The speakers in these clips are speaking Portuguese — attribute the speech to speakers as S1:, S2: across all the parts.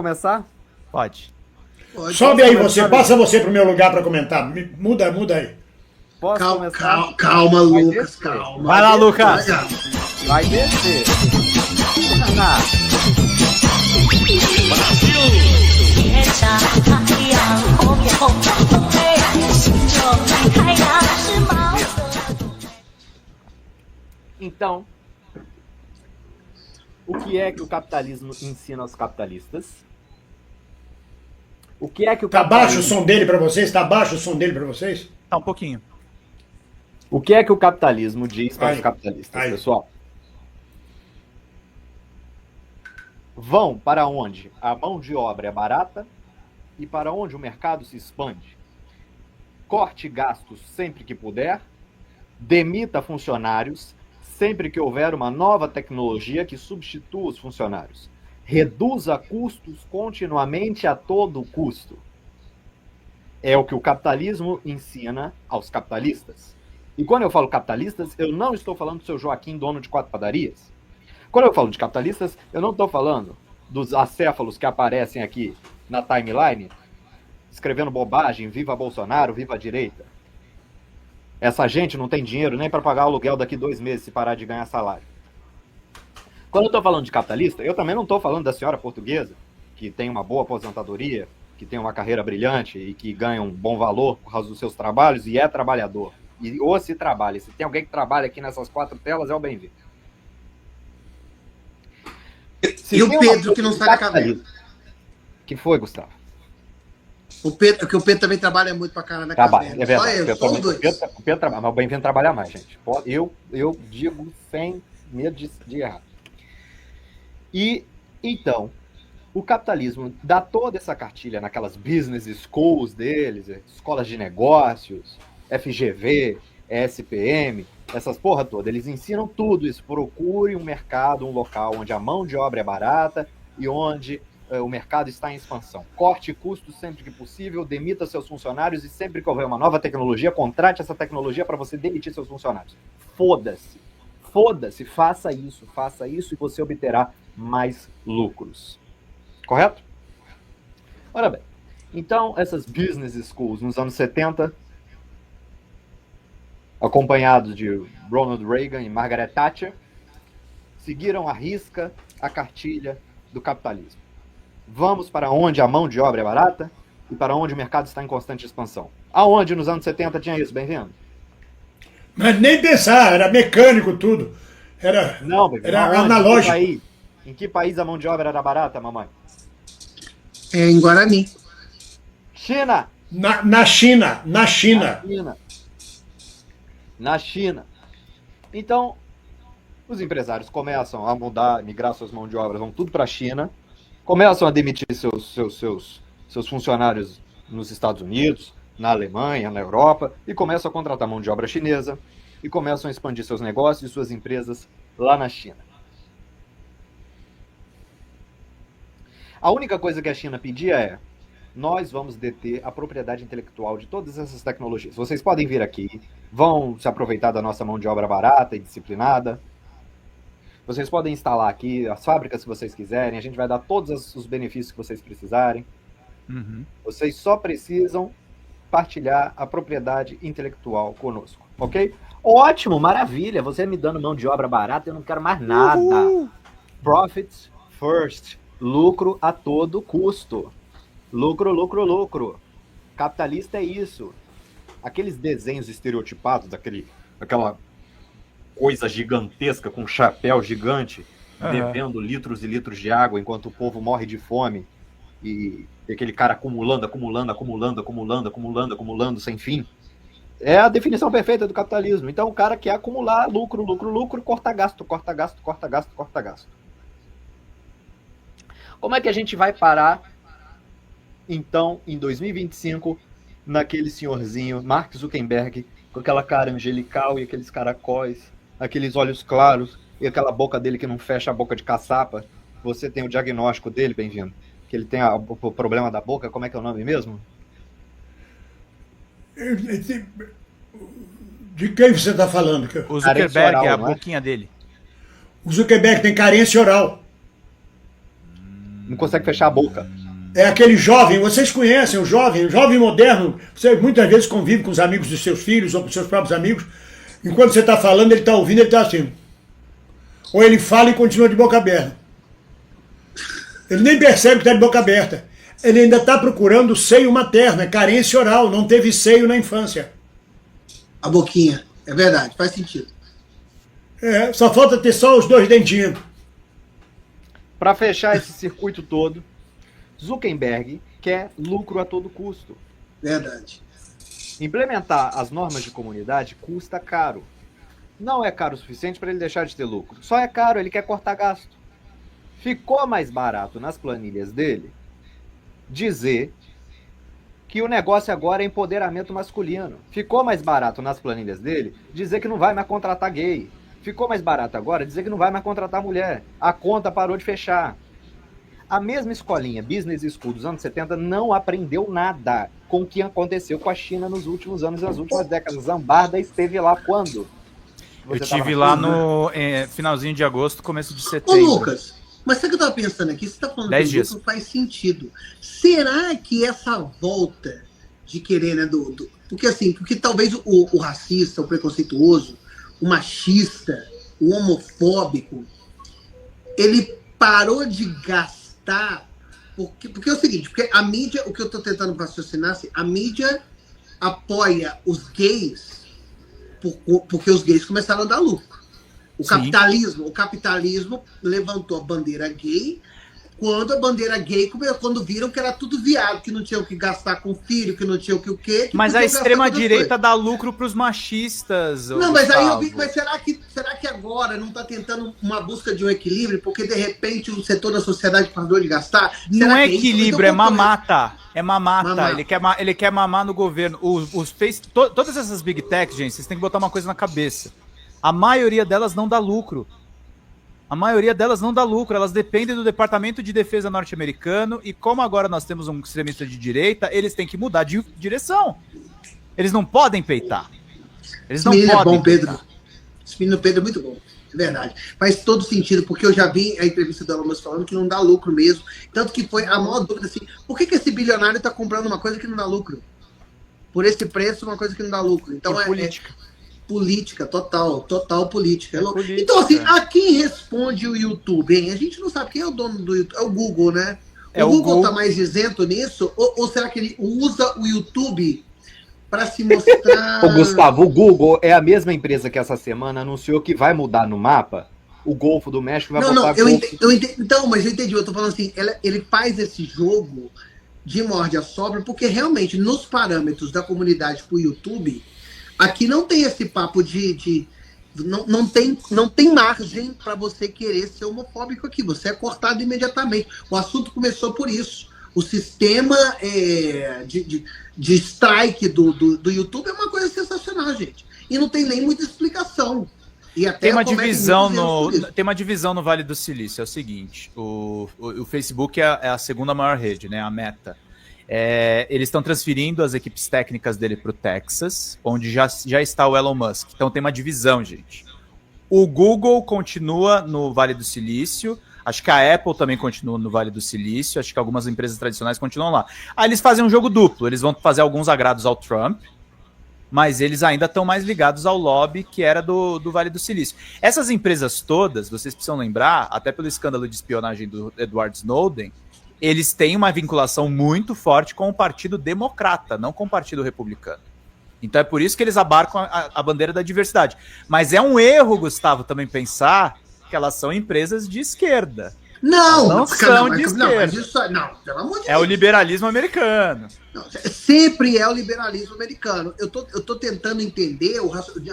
S1: começar?
S2: Pode.
S3: Sobe aí você, passa você pro meu lugar para comentar. Muda aí.
S1: Posso
S4: Calma,
S1: começar?
S4: calma,
S1: Vai
S4: Lucas,
S1: descer.
S4: calma.
S2: Vai lá, Lucas.
S1: Vai descer. Então, o que é que o capitalismo ensina aos capitalistas? O que é que o
S3: Tá baixo o
S1: capitalismo...
S3: som dele para vocês? Tá baixo o som dele para vocês?
S2: Tá um pouquinho.
S1: O que é que o capitalismo diz para os
S3: Aí,
S1: capitalistas,
S3: aí.
S1: pessoal? Vão para onde a mão de obra é barata e para onde o mercado se expande. Corte gastos sempre que puder, demita funcionários sempre que houver uma nova tecnologia que substitua os funcionários. Reduza custos continuamente a todo custo. É o que o capitalismo ensina aos capitalistas. E quando eu falo capitalistas, eu não estou falando do seu Joaquim, dono de 4 padarias. Quando eu falo de capitalistas, eu não estou falando dos acéfalos que aparecem aqui na timeline, escrevendo bobagem, viva Bolsonaro, viva a direita. Essa gente não tem dinheiro nem para pagar o aluguel daqui 2 meses se parar de ganhar salário. Quando eu estou falando de capitalista, eu também não estou falando da senhora portuguesa, que tem uma boa aposentadoria, que tem uma carreira brilhante e que ganha um bom valor por causa dos seus trabalhos e é trabalhador. Ou se trabalha. Se tem alguém que trabalha aqui nessas 4 telas, é o bem-vindo.
S4: E o Pedro, que não sai da caverna.
S1: Que foi, Gustavo?
S4: O Pedro também trabalha muito pra caramba na
S1: Trabalha,
S4: caverna.
S1: é verdade.
S4: Só eu, só os dois.
S1: O Pedro trabalha, mas o bem-vindo trabalhar mais, gente. Eu digo sem medo de errar. E, então, o capitalismo dá toda essa cartilha naquelas business schools deles, escolas de negócios, FGV, SPM, essas porra toda. Eles ensinam tudo isso. Procure um mercado, um local onde a mão de obra é barata e onde o mercado está em expansão. Corte custos sempre que possível, demita seus funcionários e sempre que houver uma nova tecnologia, contrate essa tecnologia para você demitir seus funcionários. Foda-se. Foda-se, faça isso e você obterá mais lucros. Correto? Ora bem, então essas business schools nos anos 70, acompanhados de Ronald Reagan e Margaret Thatcher, seguiram à risca a cartilha do capitalismo. Vamos para onde a mão de obra é barata e para onde o mercado está em constante expansão. Aonde nos anos 70 tinha isso, bem-vindo?
S3: Mas nem pensar, era mecânico tudo. Era analógico.
S1: Em que país a mão de obra era barata, mamãe?
S4: Em Guarani.
S1: China!
S3: Na China.
S1: Na China. Então, os empresários começam a migrar suas mãos de obra, vão tudo para a China, começam a demitir seus funcionários nos Estados Unidos, na Alemanha, na Europa, e começam a contratar mão de obra chinesa, e começam a expandir seus negócios e suas empresas lá na China. A única coisa que a China pedia é: nós vamos deter a propriedade intelectual de todas essas tecnologias. Vocês podem vir aqui, vão se aproveitar da nossa mão de obra barata e disciplinada. Vocês podem instalar aqui as fábricas que vocês quiserem, a gente vai dar todos os benefícios que vocês precisarem.
S2: Uhum.
S1: Vocês só precisam partilhar a propriedade intelectual conosco, ok? Ótimo, maravilha, você me dando mão de obra barata, eu não quero mais nada.
S2: Uhul.
S1: Profits first, lucro a todo custo. Lucro, lucro, lucro. Capitalista é isso. Aqueles desenhos estereotipados, aquela coisa gigantesca com um chapéu gigante, bebendo litros e litros de água enquanto o povo morre de fome, e aquele cara acumulando sem fim. É a definição perfeita do capitalismo. Então o cara quer acumular lucro, lucro, lucro, corta gasto. Como é que a gente vai parar, então, em 2025, naquele senhorzinho, Mark Zuckerberg, com aquela cara angelical e aqueles caracóis, aqueles olhos claros e aquela boca dele que não fecha a boca de caçapa? Você tem o diagnóstico dele, bem-vindo? Que ele tem o problema da boca, como é que é o nome mesmo?
S3: De quem você está falando?
S2: O Zuckerberg,
S1: oral,
S2: é a
S1: não é?
S2: boquinha dele.
S3: O Zuckerberg tem carência oral.
S1: Não consegue fechar a boca.
S3: É aquele jovem, vocês conhecem o jovem moderno, você muitas vezes convive com os amigos dos seus filhos ou com seus próprios amigos, enquanto você está falando, ele está ouvindo, ele está assim. Ou ele fala e continua de boca aberta. Ele nem percebe que está de boca aberta. Ele ainda está procurando seio materno, é carência oral, não teve seio na infância.
S4: A boquinha, é verdade, faz sentido.
S3: Só falta ter só os 2 dentinhos.
S1: Para fechar esse circuito todo, Zuckerberg quer lucro a todo custo.
S4: Verdade.
S1: Implementar as normas de comunidade custa caro. Não é caro o suficiente para ele deixar de ter lucro. Só é caro, ele quer cortar gasto. Ficou mais barato nas planilhas dele dizer que o negócio agora é empoderamento masculino. Ficou mais barato nas planilhas dele dizer que não vai mais contratar gay. Ficou mais barato agora dizer que não vai mais contratar mulher. A conta parou de fechar. A mesma escolinha Business School dos anos 70 não aprendeu nada com o que aconteceu com a China nos últimos anos e nas últimas décadas. Zambarda esteve lá quando?
S2: Eu estive lá no finalzinho de agosto, começo de
S4: Ô,
S2: setembro.
S4: Lucas, mas sabe o que eu estava pensando aqui? Você está falando
S2: 10
S4: que
S2: dias.
S4: não faz sentido. Será que essa volta de querer, né, porque talvez o racista, o preconceituoso, o machista, o homofóbico, ele parou de gastar, porque é o seguinte, porque a mídia, o que eu estou tentando raciocinar, assim, a mídia apoia os gays porque os gays começaram a dar lucro. O capitalismo levantou a bandeira gay quando a bandeira gay, quando viram que era tudo viado, que não tinham que gastar com filho, que não tinham que o quê.
S2: Mas a extrema-direita dá lucro pros machistas.
S4: Não, mas aí eu vi, mas será que agora não está tentando uma busca de um equilíbrio? Porque de repente o setor da sociedade parou de gastar?
S2: Não é
S4: isso?
S2: equilíbrio,
S4: Então,
S2: é mamata. É mamata.
S4: Mamar.
S2: Ele quer mamar no governo. Todas essas big techs, gente, vocês têm que botar uma coisa na cabeça. A maioria delas não dá lucro. Elas dependem do Departamento de Defesa norte-americano e como agora nós temos um extremista de direita, eles têm que mudar de direção. Eles não podem peitar.
S4: Esse menino é bom, Pedro. Esse menino Pedro é muito bom. É verdade. Faz todo sentido, porque eu já vi a entrevista do Elon Musk falando que não dá lucro mesmo. Tanto que foi a maior dúvida assim, por que esse bilionário está comprando uma coisa que não dá lucro? Por esse preço, uma coisa que não dá lucro. Então política. Política, total política.
S2: Política.
S4: Então, assim, a quem responde o YouTube, hein? A gente não sabe quem é o dono do YouTube. É o Google, né? O Google tá mais isento nisso? Ou será que ele usa o YouTube para se mostrar...
S1: Ô, Gustavo, o Google é a mesma empresa que essa semana anunciou que vai mudar no mapa o Golfo do México. Vai
S4: eu entendi. Então, mas eu entendi. Eu tô falando assim, ele faz esse jogo de morde a sobra porque realmente nos parâmetros da comunidade pro YouTube... Aqui não tem esse papo não tem margem para você querer ser homofóbico aqui. Você é cortado imediatamente. O assunto começou por isso. O sistema de strike do YouTube é uma coisa sensacional, gente. E não tem nem muita explicação. E até
S2: tem uma divisão no Vale do Silício. É o seguinte, o Facebook é a segunda maior rede, né? A Meta. Eles estão transferindo as equipes técnicas dele para o Texas, onde já está o Elon Musk. Então tem uma divisão, gente. O Google continua no Vale do Silício, acho que a Apple também continua no Vale do Silício, acho que algumas empresas tradicionais continuam lá. Aí eles fazem um jogo duplo, eles vão fazer alguns agrados ao Trump, mas eles ainda estão mais ligados ao lobby que era do Vale do Silício. Essas empresas todas, vocês precisam lembrar, até pelo escândalo de espionagem do Edward Snowden, eles têm uma vinculação muito forte com o Partido Democrata, não com o Partido Republicano. Então é por isso que eles abarcam a bandeira da diversidade. Mas é um erro, Gustavo, também pensar que elas são empresas de esquerda.
S4: Não
S2: são de esquerda.
S4: Pelo amor de Deus.
S2: É o liberalismo americano.
S4: Sempre é o liberalismo americano. Eu tô tentando entender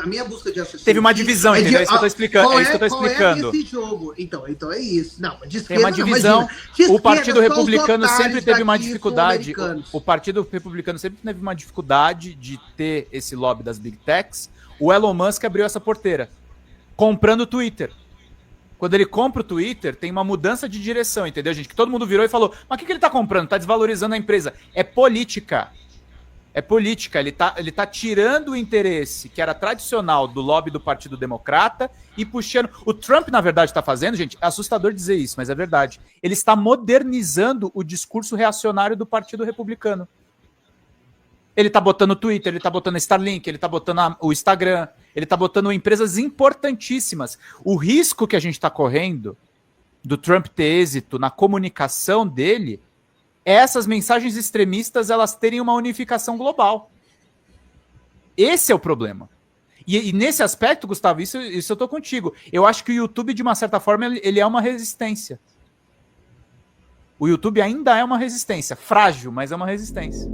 S4: a minha busca de raciocínio.
S2: Teve uma divisão, entendeu? É isso que eu tô explicando. É isso que eu tô explicando.
S4: Qual é esse jogo? Então é isso. Não, de esquerda,
S2: tem uma divisão. O Partido Republicano sempre teve uma dificuldade. O Partido Republicano sempre teve uma dificuldade de ter esse lobby das Big Techs. O Elon Musk abriu essa porteira, comprando o Twitter. Quando ele compra o Twitter, tem uma mudança de direção, entendeu, gente? Que todo mundo virou e falou, mas o que ele tá comprando? Tá desvalorizando a empresa. É política. É política. Ele tá tirando o interesse que era tradicional do lobby do Partido Democrata e puxando... O Trump, na verdade, está fazendo, gente, é assustador dizer isso, mas é verdade. Ele está modernizando o discurso reacionário do Partido Republicano. Ele tá botando o Twitter, ele tá botando Starlink, ele tá botando o Instagram, ele tá botando empresas importantíssimas. O risco que a gente tá correndo do Trump ter êxito na comunicação dele é essas mensagens extremistas elas terem uma unificação global. Esse é o problema. E nesse aspecto, Gustavo, isso eu tô contigo. Eu acho que o YouTube, de uma certa forma, ele é uma resistência. O YouTube ainda é uma resistência. Frágil, mas é uma resistência.